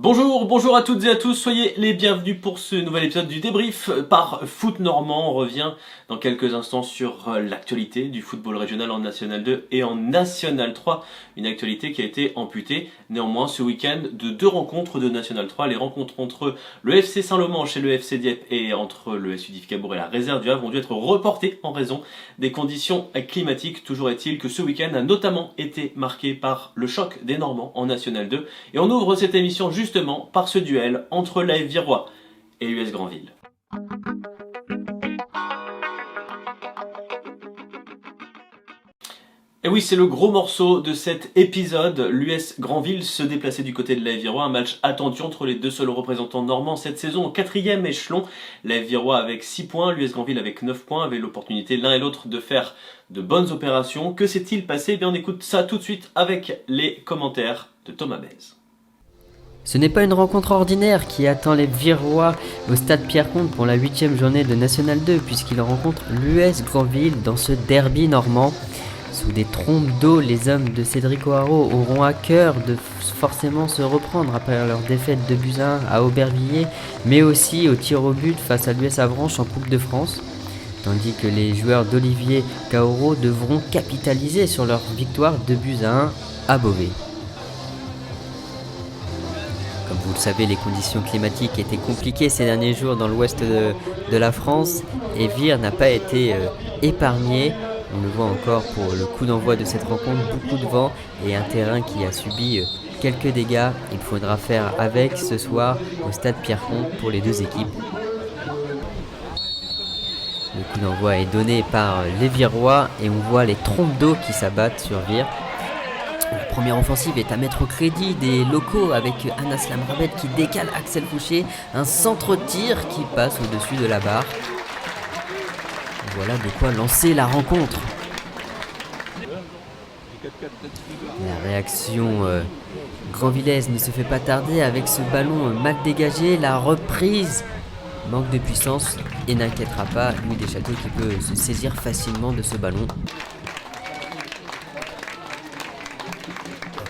Bonjour à toutes et à tous, soyez les bienvenus pour ce nouvel épisode du débrief par Foot Normand. On revient dans quelques instants sur l'actualité du football régional en National 2 et en National 3. Une actualité qui a été amputée néanmoins ce week-end de deux rencontres de National 3. Les rencontres entre le FC Saint-Lomanche et le FC Dieppe et entre le SU Cabourg et la Réserve du Havre ont dû être reportées en raison des conditions climatiques. Toujours est-il que ce week-end a notamment été marqué par le choc des Normands en National 2. Et on ouvre cette émission justement par ce duel entre l'AF Virois et l'US Granville. Et oui, c'est le gros morceau de cet épisode. L'US Granville se déplaçait du côté de l'AF Virois, un match attendu entre les deux seuls représentants normands cette saison au 4e échelon. L'AF Virois avec 6 points, l'US Granville avec 9 points, avaient l'opportunité l'un et l'autre de faire de bonnes opérations. Que s'est-il passé ? Eh bien, on écoute ça tout de suite avec les commentaires de Thomas Bèze. Ce n'est pas une rencontre ordinaire qui attend les Virois au stade Pierre-Comte pour la 8e journée de National 2 puisqu'ils rencontrent l'US Granville dans ce derby normand. Sous des trompes d'eau, les hommes de Cédric O'Haraud auront à cœur de forcément se reprendre après leur défaite de buts 1 à Aubervilliers, mais aussi au tir au but face à l'US Avranches en Coupe de France. Tandis que les joueurs d'Olivier Kaoro devront capitaliser sur leur victoire de buts 1 à Beauvais. Comme vous le savez, les conditions climatiques étaient compliquées ces derniers jours dans l'ouest de la France et Vire n'a pas été épargné. On le voit encore pour le coup d'envoi de cette rencontre, beaucoup de vent et un terrain qui a subi quelques dégâts. Il faudra faire avec ce soir au stade Pierre-Comte pour les deux équipes. Le coup d'envoi est donné par les Virois et on voit les trompes d'eau qui s'abattent sur Vire. La première offensive est à mettre au crédit des locaux avec Anas Lamrabet qui décale Axel Fouché, un centre-tir qui passe au-dessus de la barre. Voilà de quoi lancer la rencontre. La réaction granvillaise ne se fait pas tarder avec ce ballon mal dégagé, la reprise manque de puissance et n'inquiétera pas Louis Deschâteaux qui peut se saisir facilement de ce ballon.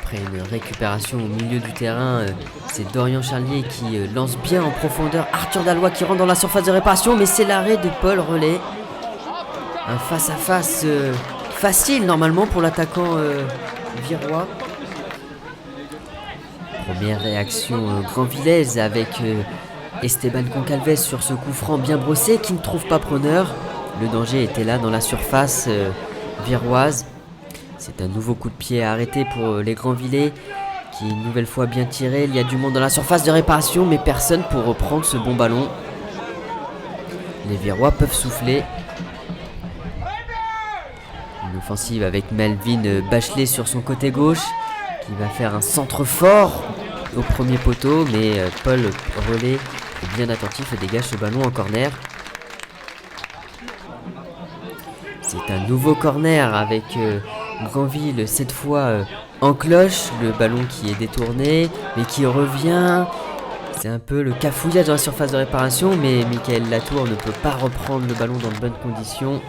Après une récupération au milieu du terrain, c'est Dorian Charlier qui lance bien en profondeur Arthur Dallois qui rentre dans la surface de réparation, mais c'est l'arrêt de Paul Relais. Un face-à-face facile normalement pour l'attaquant virois. Première réaction granvillaise avec Esteban Concalves sur ce coup franc bien brossé qui ne trouve pas preneur. Le danger était là dans la surface viroise. C'est un nouveau coup de pied arrêté pour les Granvillais qui est une nouvelle fois bien tiré. Il y a du monde dans la surface de réparation mais personne pour reprendre ce bon ballon. Les Virois peuvent souffler. Une offensive avec Melvin Bachelet sur son côté gauche qui va faire un centre fort au premier poteau mais Paul Relais est bien attentif et dégage ce ballon en corner. C'est un nouveau corner avec Granville cette fois en cloche, le ballon qui est détourné mais qui revient. C'est un peu le cafouillage dans la surface de réparation mais Michael Latour ne peut pas reprendre le ballon dans de bonnes conditions.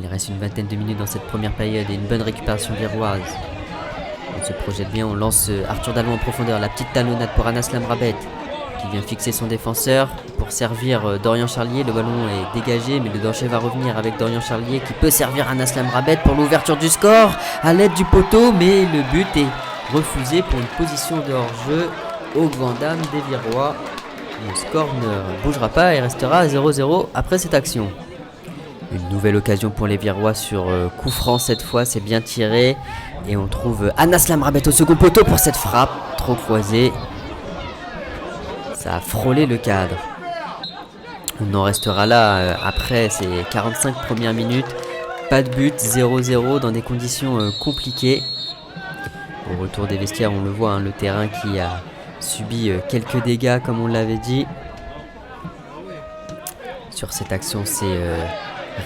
Il reste une vingtaine de minutes dans cette première période et une bonne récupération viroise. On se projette bien, on lance Arthur Dallois en profondeur, la petite talonnade pour Anas Lamrabet qui vient fixer son défenseur pour servir Dorian Charlier. Le ballon est dégagé mais le danger va revenir avec Dorian Charlier qui peut servir Anas Lamrabet pour l'ouverture du score à l'aide du poteau, mais le but est refusé pour une position de hors-jeu aux grandes dames des Virois. Le score ne bougera pas et restera à 0-0 après cette action. Une nouvelle occasion pour les Virois sur coup franc cette fois, c'est bien tiré et on trouve Anas Lamrabet au second poteau pour cette frappe trop croisée. Ça a frôlé le cadre. On en restera là après ces 45 premières minutes. Pas de but, 0-0 dans des conditions compliquées. Au retour des vestiaires, on le voit, le terrain qui a subi quelques dégâts comme on l'avait dit. Sur cette action, c'est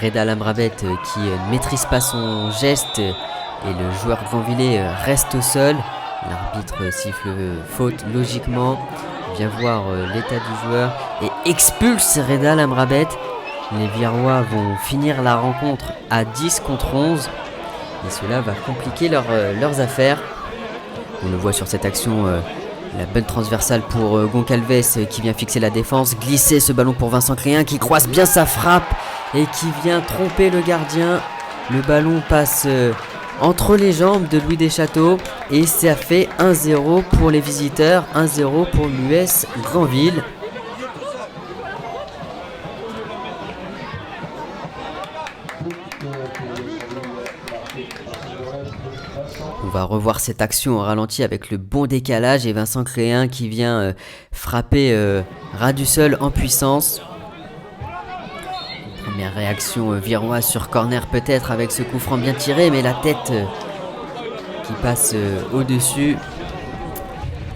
Reda Lamrabet qui ne maîtrise pas son geste et le joueur granvillais reste au sol. L'arbitre siffle faute logiquement, vient voir l'état du joueur et expulse Reda Lamrabet. Les Virois vont finir la rencontre à 10 contre 11 et cela va compliquer leurs affaires. On le voit sur cette action, La bonne transversale pour Goncalves qui vient fixer la défense. Glisser ce ballon pour Vincent Créin qui croise bien sa frappe et qui vient tromper le gardien. Le ballon passe entre les jambes de Louis Deschâteaux et ça fait 1-0 pour les visiteurs, 1-0 pour l'US Granville. On va revoir cette action au ralenti avec le bon décalage et Vincent Créin qui vient frapper ras du sol en puissance. Première réaction viroise sur corner peut-être avec ce coup franc bien tiré, mais la tête qui passe au-dessus.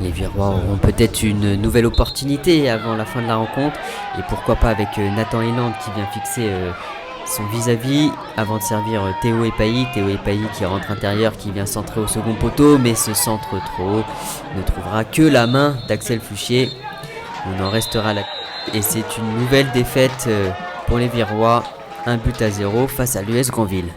Les Virois auront peut-être une nouvelle opportunité avant la fin de la rencontre et pourquoi pas avec Nathan Eland qui vient fixer son vis-à-vis avant de servir Théo Epailly qui rentre intérieur, qui vient centrer au second poteau, mais ce centre trop haut ne trouvera que la main d'Axel Fouchier. On en restera là et c'est une nouvelle défaite pour les Virois, 1-0 face à l'US Granville.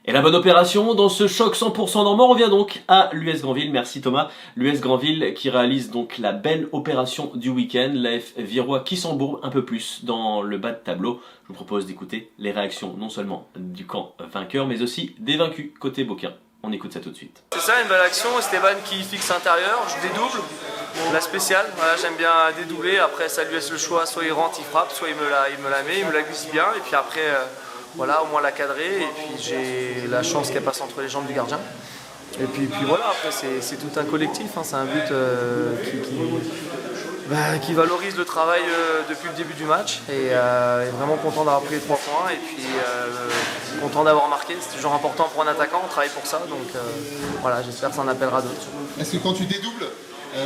Et la bonne opération dans ce choc 100% normand revient donc à l'US Granville. Merci Thomas. L'US Granville qui réalise donc la belle opération du week-end. L'AF Virois qui s'embourbe un peu plus dans le bas de tableau. Je vous propose d'écouter les réactions non seulement du camp vainqueur mais aussi des vaincus côté Beaucaire. On écoute ça tout de suite. C'est ça, une belle action. Esteban qui fixe intérieur, je dédouble. La spéciale, voilà, j'aime bien dédoubler. Après ça lui laisse le choix, soit il rentre, il frappe, soit il me la met, il me la glisse bien. Et puis après... voilà, au moins la cadrer et puis j'ai la chance qu'elle passe entre les jambes du gardien. Et puis voilà, après c'est tout un collectif, hein, c'est un but qui valorise le travail depuis le début du match et vraiment content d'avoir pris les 3 points et puis content d'avoir marqué, c'est toujours important pour un attaquant, on travaille pour ça, donc voilà, j'espère que ça en appellera d'autres. Est-ce que quand tu dédoubles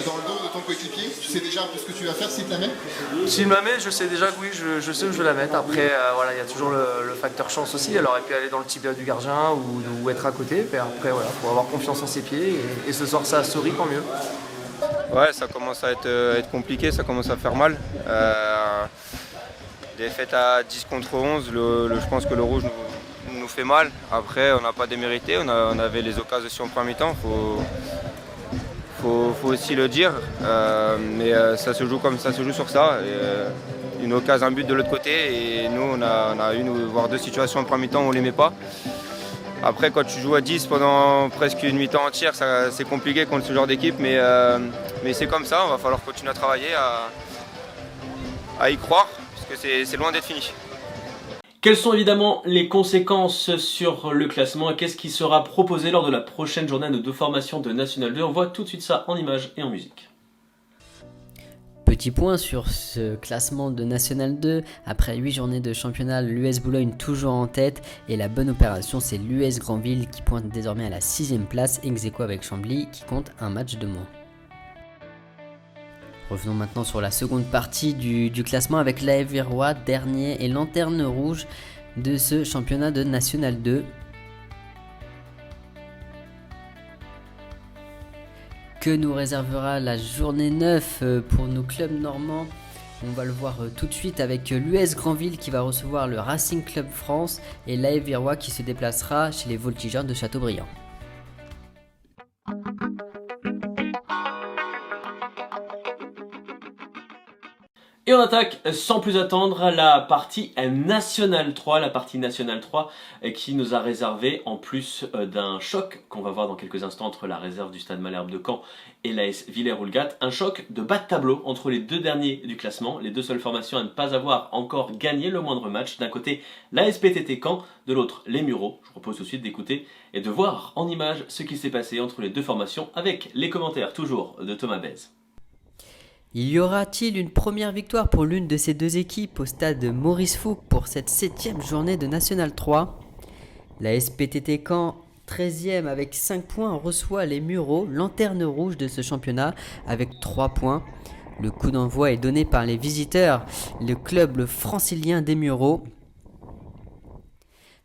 dans le dos de ton coéquipier, tu sais déjà un peu ce que tu vas faire s'il te la met? S'il me la met, je sais déjà que oui, je sais où je vais la mettre. Après, voilà, il y a toujours le facteur chance aussi. Elle aurait pu aller dans le tibia du gardien ou être à côté. Et après, voilà, faut avoir confiance en ses pieds. Et ce soir, ça a souri, tant mieux. Ouais, ça commence à être compliqué, ça commence à faire mal. Défaite à 10 contre 11, je pense que le rouge nous fait mal. Après, on n'a pas démérité, on avait les occasions aussi en première mi-temps. Faut aussi le dire, mais ça se joue comme ça se joue sur ça. Et, une occasion, un but de l'autre côté et nous on a une voire 2 situations en première mi-temps où on les met pas. Après quand tu joues à 10 pendant presque une mi-temps entière, c'est compliqué contre ce genre d'équipe, mais c'est comme ça, on va falloir continuer à travailler, à y croire, parce que c'est loin d'être fini. Quelles sont évidemment les conséquences sur le classement et qu'est-ce qui sera proposé lors de la prochaine journée de formation de National 2? On voit tout de suite ça en images et en musique. Petit point sur ce classement de National 2. Après 8 journées de championnat, l'US Boulogne toujours en tête. Et la bonne opération, c'est l'US Granville qui pointe désormais à la 6ème place, ex-aequo avec Chambly qui compte un match de moins. Revenons maintenant sur la seconde partie du classement avec l'AF Virois, dernier et lanterne rouge de ce championnat de National 2. Que nous réservera la journée 9 pour nos clubs normands? On va le voir tout de suite avec l'US Granville qui va recevoir le Racing Club France et l'AF Virois qui se déplacera chez les Voltigeurs de Châteaubriand. Et on attaque sans plus attendre la partie National 3, qui nous a réservé, en plus d'un choc qu'on va voir dans quelques instants entre la réserve du Stade Malherbe de Caen et l'AS Villers-Houlgate, un choc de bas de tableau entre les deux derniers du classement, les deux seules formations à ne pas avoir encore gagné le moindre match. D'un côté l'AS PTT Caen, de l'autre les Mureaux. Je vous propose tout de suite d'écouter et de voir en images ce qui s'est passé entre les deux formations avec les commentaires toujours de Thomas Bèze. Y aura-t-il une première victoire pour l'une de ces deux équipes au stade Maurice Fouque pour cette 7ème journée de National 3? La SPTT Caen, 13ème avec 5 points, reçoit les Mureaux, lanterne rouge de ce championnat, avec 3 points. Le coup d'envoi est donné par les visiteurs, le club francilien des Mureaux.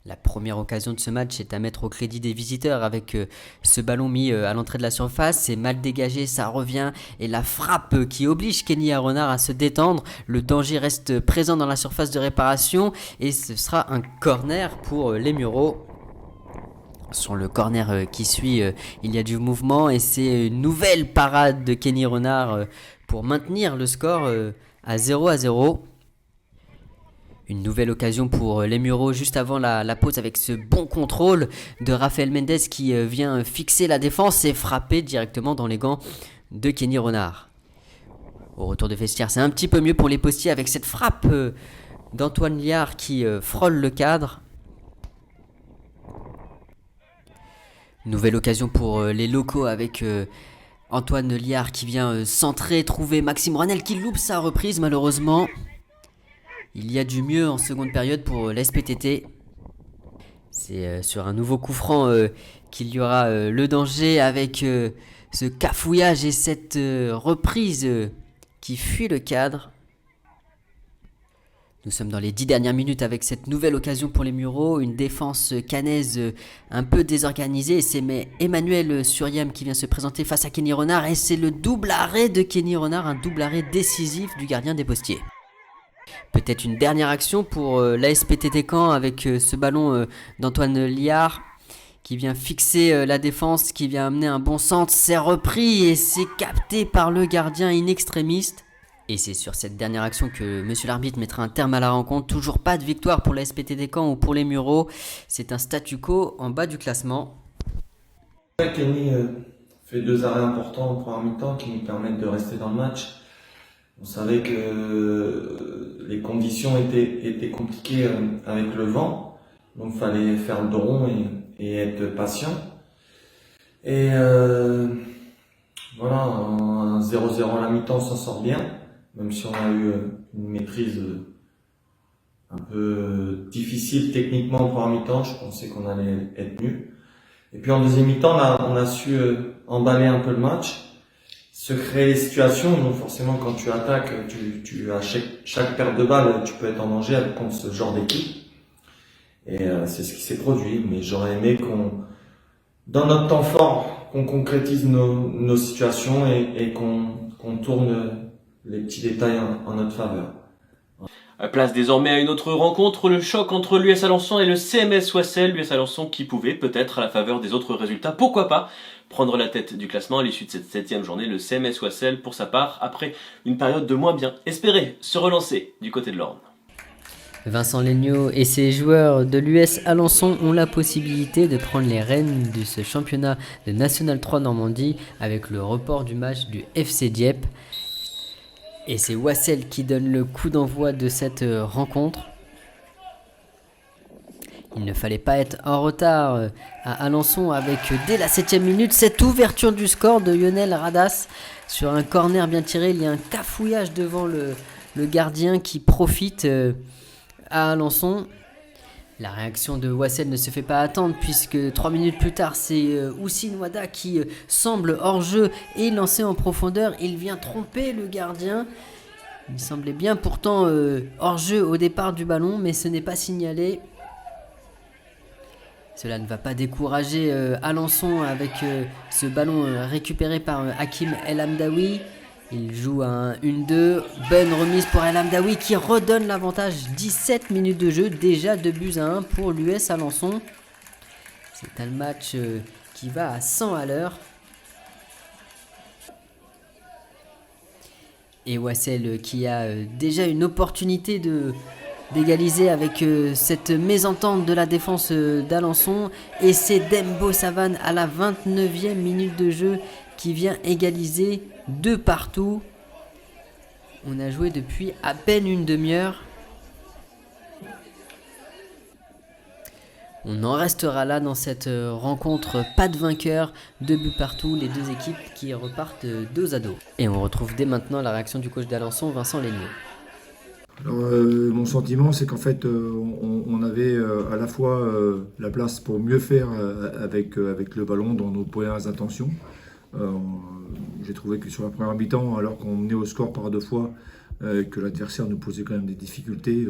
La première occasion de ce match est à mettre au crédit des visiteurs avec ce ballon mis à l'entrée de la surface. C'est mal dégagé, ça revient et la frappe qui oblige Kenny Aronard à se détendre. Le danger reste présent dans la surface de réparation et ce sera un corner pour les Mureaux. Sur le corner qui suit, il y a du mouvement et c'est une nouvelle parade de Kenny Renard pour maintenir le score à 0-0. Une nouvelle occasion pour les Mureaux juste avant la pause avec ce bon contrôle de Rafael Mendes qui vient fixer la défense et frapper directement dans les gants de Kenny Renard. Au retour de vestiaire, c'est un petit peu mieux pour les postiers avec cette frappe d'Antoine Liard qui frôle le cadre. Nouvelle occasion pour les locaux avec Antoine Liard qui vient centrer, trouver Maxime Rouanel qui loupe sa reprise malheureusement. Il y a du mieux en seconde période pour l'SPTT. C'est sur un nouveau coup franc qu'il y aura le danger avec ce cafouillage et cette reprise qui fuit le cadre. Nous sommes dans les 10 dernières minutes avec cette nouvelle occasion pour les Mureaux, une défense caennaise un peu désorganisée. Et c'est Emmanuel Suryam qui vient se présenter face à Kenny Renard et c'est le double arrêt de Kenny Renard, un double arrêt décisif du gardien des Postiers. Peut-être une dernière action pour l'ASPTT Caen avec ce ballon d'Antoine Liard qui vient fixer la défense, qui vient amener un bon centre. C'est repris et c'est capté par le gardien in extremis. Et c'est sur cette dernière action que monsieur l'arbitre mettra un terme à la rencontre. Toujours pas de victoire pour la SPTT Caen ou pour les Mureaux. C'est un statu quo en bas du classement. Kenny fait 2 arrêts importants en première mi-temps qui nous permettent de rester dans le match. On savait que les conditions étaient compliquées avec le vent. Donc il fallait faire le dos rond et être patient. Et voilà, un 0-0 à la mi-temps, on s'en sort bien. Même si on a eu une maîtrise un peu difficile techniquement en première mi-temps, je pensais qu'on allait être mieux. Et puis en deuxième mi-temps, on a su emballer un peu le match, se créer les situations. Donc forcément, quand tu attaques, à chaque perte de balle, tu peux être en danger contre ce genre d'équipe. Et c'est ce qui s'est produit. Mais j'aurais aimé dans notre temps fort, qu'on concrétise nos situations et qu'on tourne les petits détails en notre faveur. Place désormais à une autre rencontre, le choc entre l'US Alençon et le CMS Wassel. L'US Alençon qui pouvait, peut-être à la faveur des autres résultats, pourquoi pas, prendre la tête du classement à l'issue de cette 7e journée. Le CMS Wassel, pour sa part, après une période de moins bien, espérait se relancer du côté de l'Orne. Vincent Legnaud et ses joueurs de l'US Alençon ont la possibilité de prendre les rênes de ce championnat de National 3 Normandie avec le report du match du FC Dieppe. Et c'est Wassel qui donne le coup d'envoi de cette rencontre. Il ne fallait pas être en retard à Alençon avec, dès la 7e minute, cette ouverture du score de Lionel Radas. Sur un corner bien tiré, il y a un cafouillage devant le gardien qui profite à Alençon. La réaction de Wassel ne se fait pas attendre puisque 3 minutes plus tard, c'est Houssine Ouada qui semble hors-jeu et lancé en profondeur. Il vient tromper le gardien. Il semblait bien pourtant hors-jeu au départ du ballon, mais ce n'est pas signalé. Cela ne va pas décourager Alençon avec ce ballon récupéré par Hakim El Hamdaoui. Il joue un 1-2, bonne remise pour El Hamdaoui qui redonne l'avantage. 17 minutes de jeu, déjà 2-1 pour l'US Alençon. C'est un match qui va à 100 à l'heure. Et Wassel qui a déjà une opportunité d'égaliser avec cette mésentente de la défense d'Alençon. Et c'est Dembo Savane à la 29e minute de jeu qui vient égaliser 2 partout. On a joué depuis à peine une demi-heure. On en restera là dans cette rencontre, pas de vainqueur, 2 buts partout, les deux équipes qui repartent dos à dos. Et on retrouve dès maintenant la réaction du coach d'Alençon, Vincent Legnaud. Alors, mon sentiment, c'est qu'en fait, on avait à la fois la place pour mieux faire avec le ballon dans nos premières intentions. J'ai trouvé que sur la première mi-temps, alors qu'on menait au score par 2 fois, que l'adversaire nous posait quand même des difficultés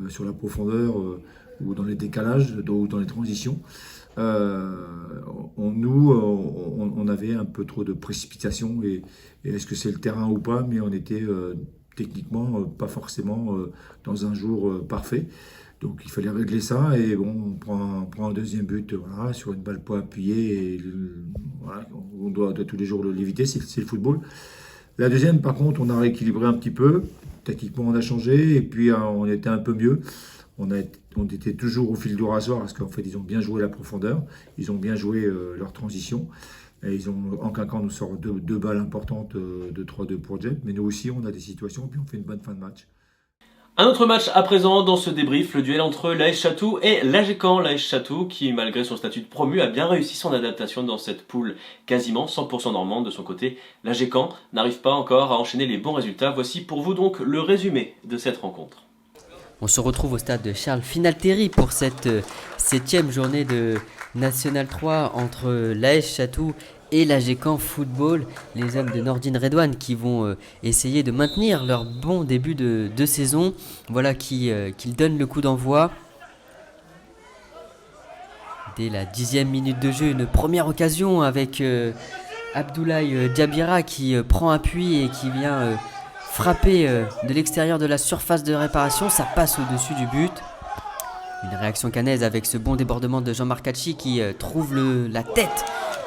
sur la profondeur ou dans les décalages ou dans les transitions. On avait un peu trop de précipitation et est-ce que c'est le terrain ou pas, mais on était techniquement pas forcément dans un jour parfait. Donc il fallait régler ça et bon, on prend un deuxième but voilà, sur une balle point appuyée et voilà, on doit tous les jours l'éviter, c'est le football. La deuxième, par contre, on a rééquilibré un petit peu. Tactiquement, on a changé et puis on était un peu mieux. On était toujours au fil du rasoir parce qu'en fait, ils ont bien joué la profondeur. Ils ont bien joué leur transition. Et en quinquant, nous sort deux balles importantes de 3-2 pour Jet. Mais nous aussi, on a des situations et puis on fait une bonne fin de match. Un autre match à présent dans ce débrief, le duel entre l'AS Chatou et l'AG Caen. L'AS Chatou qui, malgré son statut de promu, a bien réussi son adaptation dans cette poule quasiment 100% normande. De son côté, l'AG Caen n'arrive pas encore à enchaîner les bons résultats. Voici pour vous donc le résumé de cette rencontre. On se retrouve au stade de Charles Finalteri pour cette 7e journée de National 3 entre l'AS Chatou et l'AG Caen Football, les hommes de Nordine Redouane qui vont essayer de maintenir leur bon début de saison. Voilà qu'ils donnent le coup d'envoi. Dès la 10e minute de jeu, une première occasion avec Abdoulaye Diabira qui prend appui et qui vient frapper de l'extérieur de la surface de réparation. Ça passe au-dessus du but. Une réaction cannaise avec ce bon débordement de Jean-Marc Hachi qui trouve la tête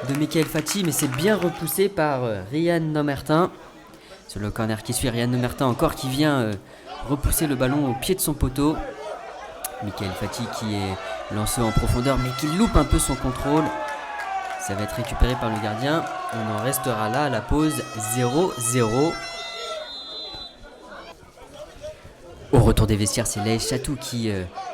de Michael Fati, mais c'est bien repoussé par Ryan Nomertin. Sur le corner qui suit, Ryan Nomertin encore qui vient repousser le ballon au pied de son poteau. Michael Fati qui est lancé en profondeur mais qui loupe un peu son contrôle. Ça va être récupéré par le gardien. On en restera là à la pause 0-0. Au retour des vestiaires, c'est l'AS Chatou qui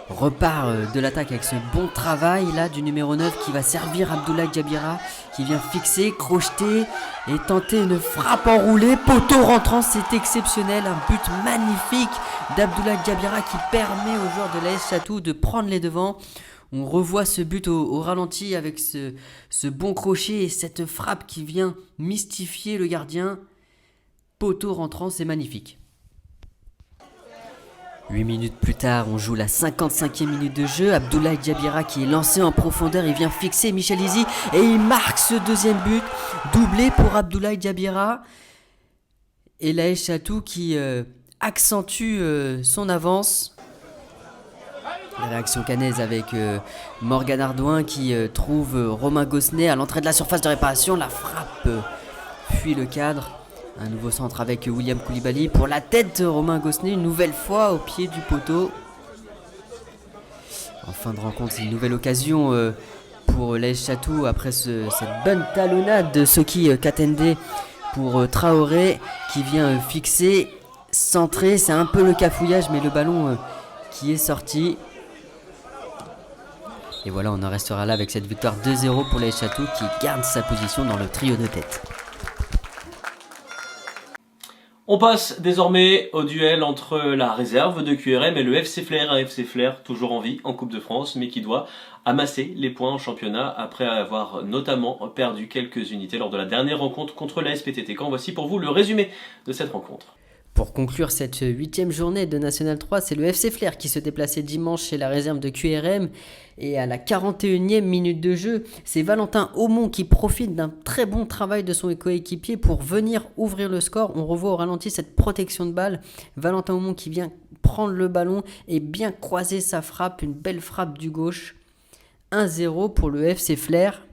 repart de l'attaque avec ce bon travail là du numéro 9 qui va servir Abdoulaye Diabira qui vient fixer, crocheter et tenter une frappe enroulée. Poteau rentrant, c'est exceptionnel. Un but magnifique d'Abdoulaye Diabira qui permet aux joueurs de l'AS Chatou de prendre les devants. On revoit ce but au ralenti avec ce bon crochet et cette frappe qui vient mystifier le gardien. Poteau rentrant, c'est magnifique. 8 minutes plus tard, on joue la 55e minute de jeu. Abdoulaye Diabira qui est lancé en profondeur, il vient fixer Michel Izzy et il marque ce deuxième but. Doublé pour Abdoulaye Diabira. Et l'AS Chatou qui accentue son avance. La réaction cannaise avec Morgan Ardouin qui trouve Romain Gossenet à l'entrée de la surface de réparation. La frappe fuit le cadre. Un nouveau centre avec William Koulibaly pour la tête de Romain Gossenet, une nouvelle fois au pied du poteau. En fin de rencontre, c'est une nouvelle occasion pour l'AS Chatou après cette bonne talonnade de Soki Katende pour Traoré qui vient fixer, centrer. C'est un peu le cafouillage mais le ballon qui est sorti. Et voilà, on en restera là avec cette victoire 2-0 pour l'AS Chatou qui garde sa position dans le trio de tête. On passe désormais au duel entre la réserve de QRM et le FC Flair. Un FC Flair toujours en vie en Coupe de France, mais qui doit amasser les points en championnat après avoir notamment perdu quelques unités lors de la dernière rencontre contre la SPTT Caen. Voici pour vous le résumé de cette rencontre. Pour conclure cette 8e journée de National 3, c'est le FC Flair qui se déplaçait dimanche chez la réserve de QRM. Et à la 41e minute de jeu, c'est Valentin Aumont qui profite d'un très bon travail de son coéquipier pour venir ouvrir le score. On revoit au ralenti cette protection de balle. Valentin Aumont qui vient prendre le ballon et bien croiser sa frappe, une belle frappe du gauche. 1-0 pour le FC Flair.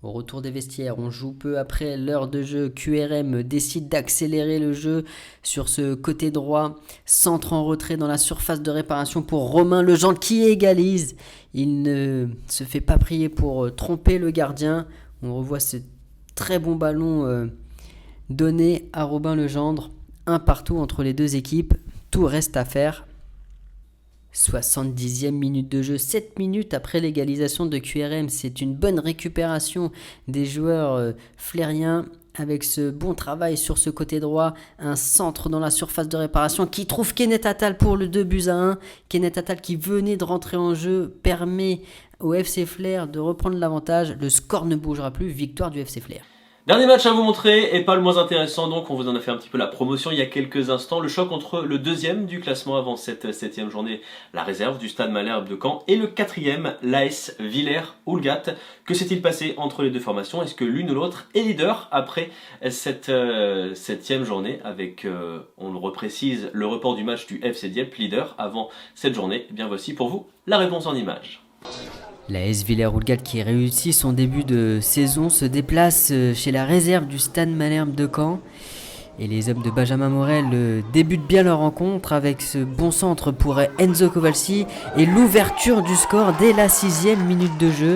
Au retour des vestiaires, on joue peu après l'heure de jeu. QRM décide d'accélérer le jeu sur ce côté droit. Centre en retrait dans la surface de réparation pour Romain Legendre qui égalise. Il ne se fait pas prier pour tromper le gardien. On revoit ce très bon ballon donné à Robin Legendre. Un partout entre les deux équipes. Tout reste à faire. 70e minute de jeu, 7 minutes après l'égalisation de QRM. C'est une bonne récupération des joueurs flériens avec ce bon travail sur ce côté droit. Un centre dans la surface de réparation qui trouve Kenneth Attal pour le 2-1. Kenneth Attal qui venait de rentrer en jeu permet au FC Flair de reprendre l'avantage. Le score ne bougera plus, victoire du FC Flair. Dernier match à vous montrer, et pas le moins intéressant donc, on vous en a fait un petit peu la promotion il y a quelques instants, le choc entre le deuxième du classement avant cette 7e journée, la réserve du Stade Malherbe de Caen, et le quatrième, l'AS Villers-Houlgat. Que s'est-il passé entre les deux formations? Est-ce que l'une ou l'autre est leader après cette 7e journée avec, on le reprécise, le report du match du FC Dieppe, leader avant cette journée? Eh bien voici pour vous la réponse en images. La AS Villers-Houlgat qui réussit son début de saison se déplace chez la réserve du Stade Malherbe de Caen. Et les hommes de Benjamin Morel débutent bien leur rencontre avec ce bon centre pour Enzo Covalci et l'ouverture du score dès la 6e minute de jeu.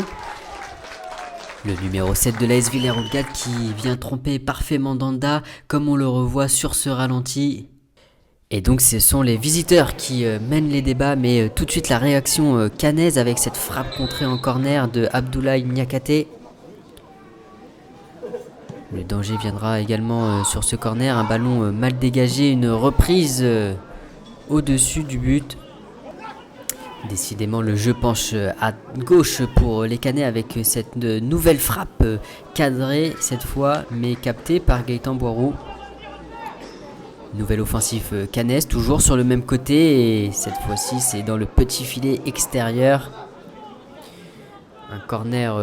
Le numéro 7 de l'AS Villers-Houlgat qui vient tromper parfaitement Mandanda comme on le revoit sur ce ralenti. Et donc ce sont les visiteurs qui mènent les débats, mais tout de suite la réaction caennaise avec cette frappe contrée en corner de Abdoulaye Niakate. Le danger viendra également sur ce corner, un ballon mal dégagé, une reprise au-dessus du but. Décidément le jeu penche à gauche pour les Caennais avec cette nouvelle frappe cadrée cette fois, mais captée par Gaëtan Boiroux. Nouvelle offensive caennaise, toujours sur le même côté, et cette fois-ci c'est dans le petit filet extérieur. Un corner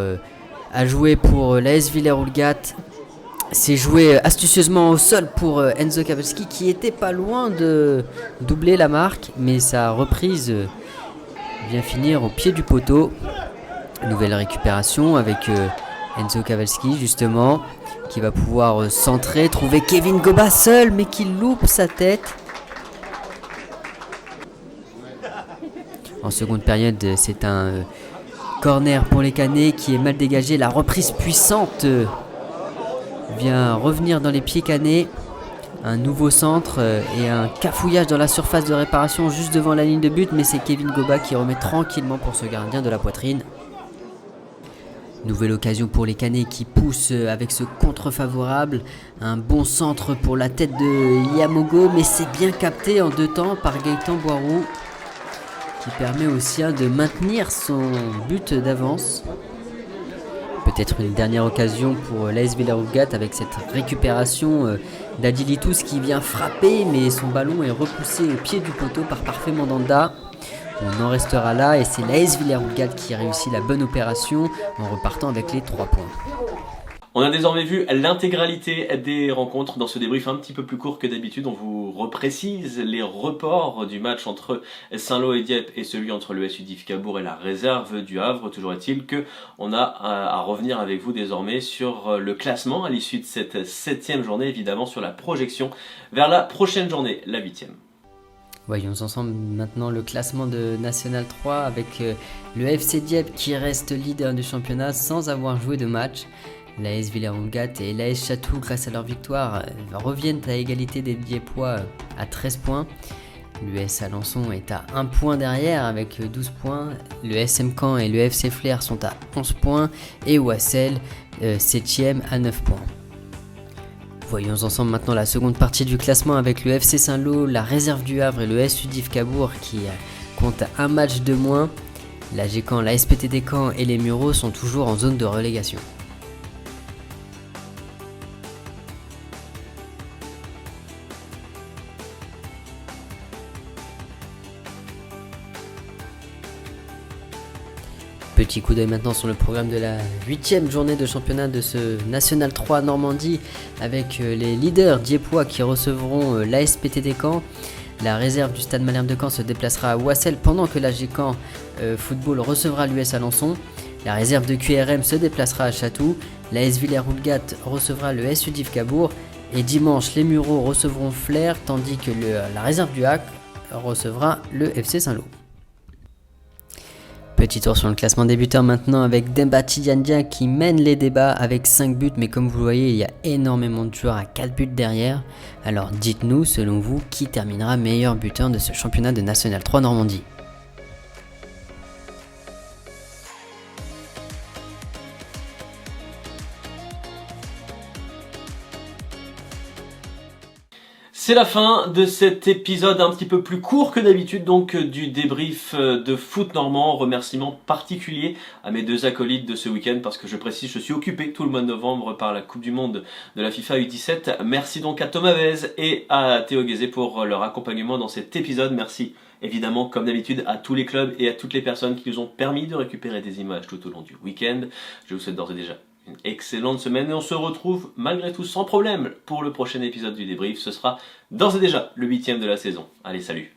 à jouer pour l'AS Villers-Houlgat. C'est joué astucieusement au sol pour Enzo Covalci qui était pas loin de doubler la marque, mais sa reprise vient finir au pied du poteau. Nouvelle récupération avec Enzo Covalci justement, qui va pouvoir centrer, trouver Kevin Goba seul, mais qui loupe sa tête. En seconde période, c'est un corner pour les Caennais qui est mal dégagé. La reprise puissante vient revenir dans les pieds caennais. Un nouveau centre et un cafouillage dans la surface de réparation juste devant la ligne de but, mais c'est Kevin Goba qui remet tranquillement pour ce gardien de la poitrine. Nouvelle occasion pour les Caennais qui poussent avec ce contre favorable. Un bon centre pour la tête de Yamogo, mais c'est bien capté en deux temps par Gaëtan Boiroux, qui permet aux siens de maintenir son but d'avance. Peut-être une dernière occasion pour l'AS Villers-Houlgat avec cette récupération d'Adilitous qui vient frapper, mais son ballon est repoussé au pied du poteau par Parfait Mandanda. On en restera là et c'est l'AS Villers-Houlgat qui réussit la bonne opération en repartant avec les 3 points. On a désormais vu l'intégralité des rencontres dans ce débrief un petit peu plus court que d'habitude. On vous reprécise les reports du match entre Saint-Lô et Dieppe et celui entre le SU Div Cabourg et la réserve du Havre. Toujours est-il qu'on a à revenir avec vous désormais sur le classement à l'issue de cette 7e journée, évidemment sur la projection vers la prochaine journée, la 8e. Voyons ensemble maintenant le classement de National 3 avec le FC Dieppe qui reste leader du championnat sans avoir joué de match. L'AS Villers-Houlgat et l'AS Chatou, grâce à leur victoire, reviennent à égalité des Dieppois à 13 points. L'US Alençon est à 1 point derrière avec 12 points. Le SM Caen et le FC Flers sont à 11 points. Et Wassel, 7ème à 9 points. Voyons ensemble maintenant la seconde partie du classement avec le FC Saint-Lô, la réserve du Havre et le SU Div Cabourg qui compte un match de moins. L'AG Caen, la SPTT Caen et les Mureaux sont toujours en zone de relégation. Petit coup d'œil maintenant sur le programme de la 8e journée de championnat de ce National 3 Normandie avec les leaders dieppois qui recevront l'ASPTT Caen. La réserve du Stade Malherbe de Caen se déplacera à Wassel pendant que l'AG Caen Football recevra l'US Alençon. La réserve de QRM se déplacera à Chatou. L'AS Villers-Houlgat recevra le SU Div Cabourg. Et dimanche, les Mureaux recevront Flers tandis que la réserve du HAC recevra le FC Saint-Lô. Petit tour sur le classement débutant maintenant avec Demba Tidjandia qui mène les débats avec 5 buts, mais comme vous le voyez, il y a énormément de joueurs à 4 buts derrière. Alors dites-nous, selon vous, qui terminera meilleur buteur de ce championnat de National 3 Normandie ? C'est la fin de cet épisode un petit peu plus court que d'habitude, donc du débrief de foot normand. Remerciement particulier à mes 2 acolytes de ce week-end parce que je précise, je suis occupé tout le mois de novembre par la Coupe du Monde de la FIFA U17. Merci donc à Thomas Vez et à Théo Guézé pour leur accompagnement dans cet épisode. Merci évidemment, comme d'habitude, à tous les clubs et à toutes les personnes qui nous ont permis de récupérer des images tout au long du week-end. Je vous souhaite d'ores et déjà une excellente semaine et on se retrouve malgré tout sans problème pour le prochain épisode du débrief. Ce sera d'ores et déjà le 8e de la saison. Allez, salut!